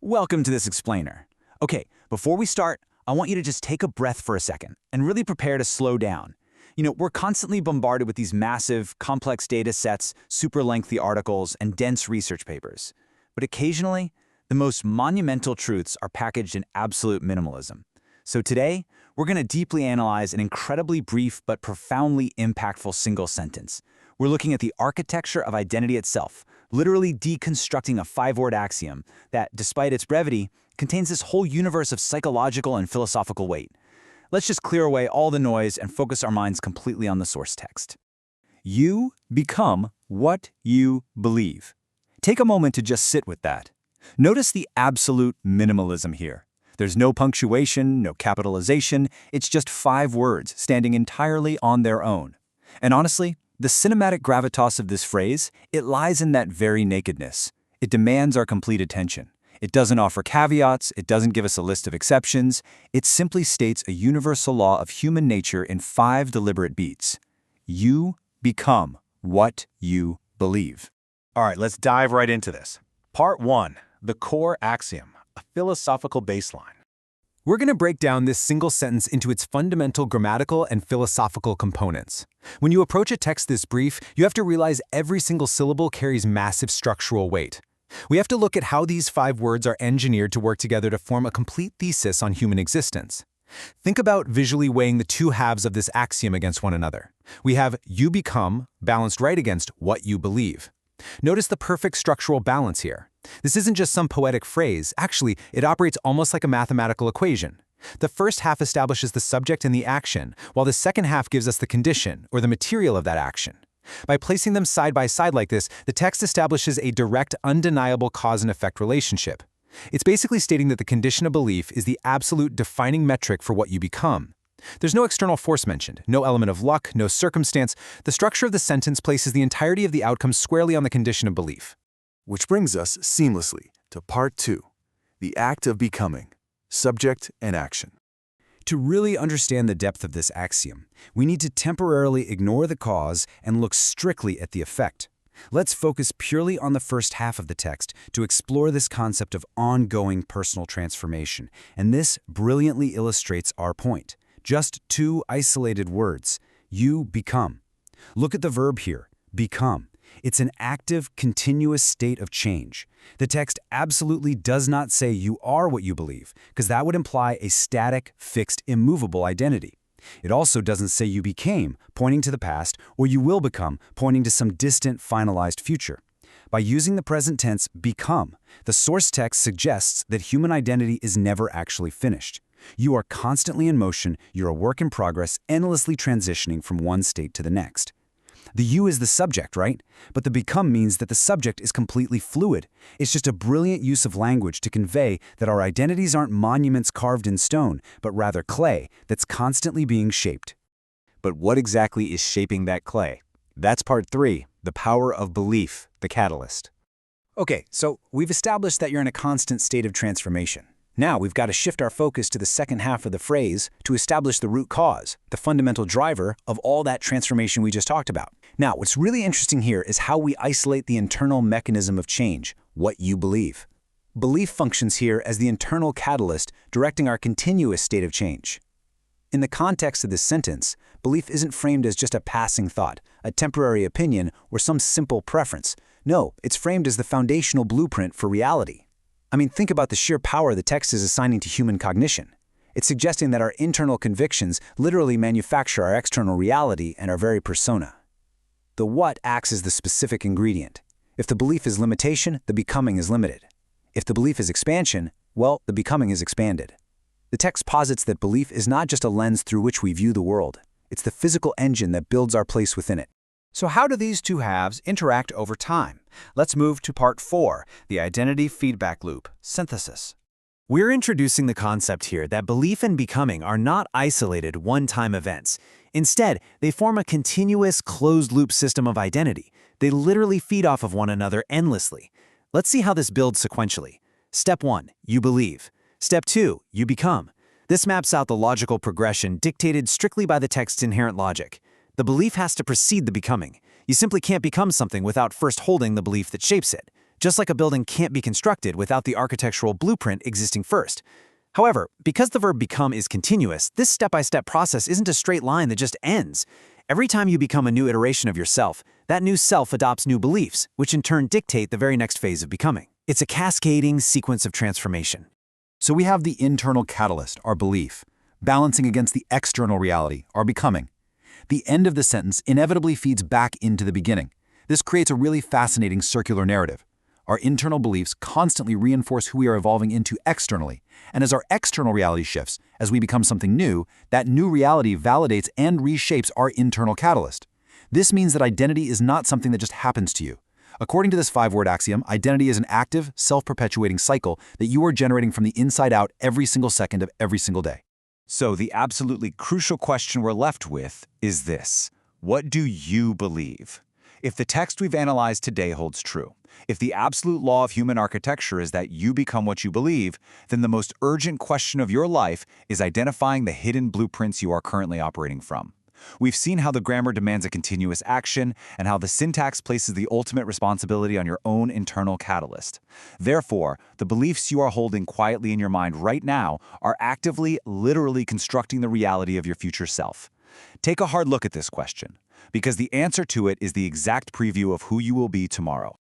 Welcome to this explainer. Okay, before we start, I want you to just take a breath for a second and really prepare to slow down. We're constantly bombarded with these massive, complex data sets, super lengthy articles, and dense research papers. But occasionally, the most monumental truths are packaged in absolute minimalism. So today, we're going to deeply analyze an incredibly brief but profoundly impactful single sentence. We're looking at the architecture of identity itself, literally deconstructing a five-word axiom that, despite its brevity, contains this whole universe of psychological and philosophical weight. Let's just clear away all the noise and focus our minds completely on the source text. You become what you believe. Take a moment to just sit with that. Notice the absolute minimalism here. There's no punctuation, no capitalization, it's just 5 words standing entirely on their own. And honestly, the cinematic gravitas of this phrase, it lies in that very nakedness. It demands our complete attention. It doesn't offer caveats, it doesn't give us a list of exceptions, it simply states a universal law of human nature in 5 deliberate beats. You become what you believe. All right, let's dive right into this. Part 1, the core axiom, a philosophical baseline. We're going to break down this single sentence into its fundamental grammatical and philosophical components. When you approach a text this brief, you have to realize every single syllable carries massive structural weight. We have to look at how these 5 words are engineered to work together to form a complete thesis on human existence. Think about visually weighing the 2 halves of this axiom against one another. We have you become balanced right against what you believe. Notice the perfect structural balance here. This isn't just some poetic phrase. Actually, it operates almost like a mathematical equation. The first half establishes the subject and the action, while the second half gives us the condition, or the material of that action. By placing them side by side like this, the text establishes a direct, undeniable cause and effect relationship. It's basically stating that the condition of belief is the absolute defining metric for what you become. There's no external force mentioned, no element of luck, no circumstance. The structure of the sentence places the entirety of the outcome squarely on the condition of belief. Which brings us seamlessly to Part 2, the act of becoming, subject and action. To really understand the depth of this axiom, we need to temporarily ignore the cause and look strictly at the effect. Let's focus purely on the first half of the text to explore this concept of ongoing personal transformation, and this brilliantly illustrates our point. Just 2 isolated words. You become. Look at the verb here, become. It's an active, continuous state of change. The text absolutely does not say you are what you believe, because that would imply a static, fixed, immovable identity. It also doesn't say you became, pointing to the past, or you will become, pointing to some distant, finalized future. By using the present tense, become, the source text suggests that human identity is never actually finished. You are constantly in motion, you're a work in progress, endlessly transitioning from one state to the next. The you is the subject, right? But the become means that the subject is completely fluid. It's just a brilliant use of language to convey that our identities aren't monuments carved in stone, but rather clay that's constantly being shaped. But what exactly is shaping that clay? That's Part 3, the power of belief, the catalyst. Okay, so we've established that you're in a constant state of transformation. Now we've got to shift our focus to the second half of the phrase to establish the root cause, the fundamental driver of all that transformation we just talked about. Now, what's really interesting here is how we isolate the internal mechanism of change, what you believe. Belief functions here as the internal catalyst directing our continuous state of change. In the context of this sentence, belief isn't framed as just a passing thought, a temporary opinion, or some simple preference. No, it's framed as the foundational blueprint for reality. Think about the sheer power the text is assigning to human cognition. It's suggesting that our internal convictions literally manufacture our external reality and our very persona. The what acts as the specific ingredient. If the belief is limitation, the becoming is limited. If the belief is expansion, well, the becoming is expanded. The text posits that belief is not just a lens through which we view the world. It's the physical engine that builds our place within it. So how do these 2 halves interact over time? Let's move to Part 4, the identity feedback loop, synthesis. We're introducing the concept here that belief and becoming are not isolated one-time events. Instead, they form a continuous, closed-loop system of identity. They literally feed off of one another endlessly. Let's see how this builds sequentially. Step 1, you believe. Step 2, you become. This maps out the logical progression dictated strictly by the text's inherent logic. The belief has to precede the becoming. You simply can't become something without first holding the belief that shapes it. just like a building can't be constructed without the architectural blueprint existing first. However, because the verb become is continuous, this step-by-step process isn't a straight line that just ends. Every time you become a new iteration of yourself, that new self adopts new beliefs, which in turn dictate the very next phase of becoming. It's a cascading sequence of transformation. So we have the internal catalyst, our belief, balancing against the external reality, our becoming. The end of the sentence inevitably feeds back into the beginning. This creates a really fascinating circular narrative. Our internal beliefs constantly reinforce who we are evolving into externally, and as our external reality shifts, as we become something new, that new reality validates and reshapes our internal catalyst. This means that identity is not something that just happens to you. According to this 5-word axiom, identity is an active, self-perpetuating cycle that you are generating from the inside out every single second of every single day. So the absolutely crucial question we're left with is this: what do you believe? If the text we've analyzed today holds true, if the absolute law of human architecture is that you become what you believe, then the most urgent question of your life is identifying the hidden blueprints you are currently operating from. We've seen how the grammar demands a continuous action and how the syntax places the ultimate responsibility on your own internal catalyst. Therefore, the beliefs you are holding quietly in your mind right now are actively, literally constructing the reality of your future self. Take a hard look at this question, because the answer to it is the exact preview of who you will be tomorrow.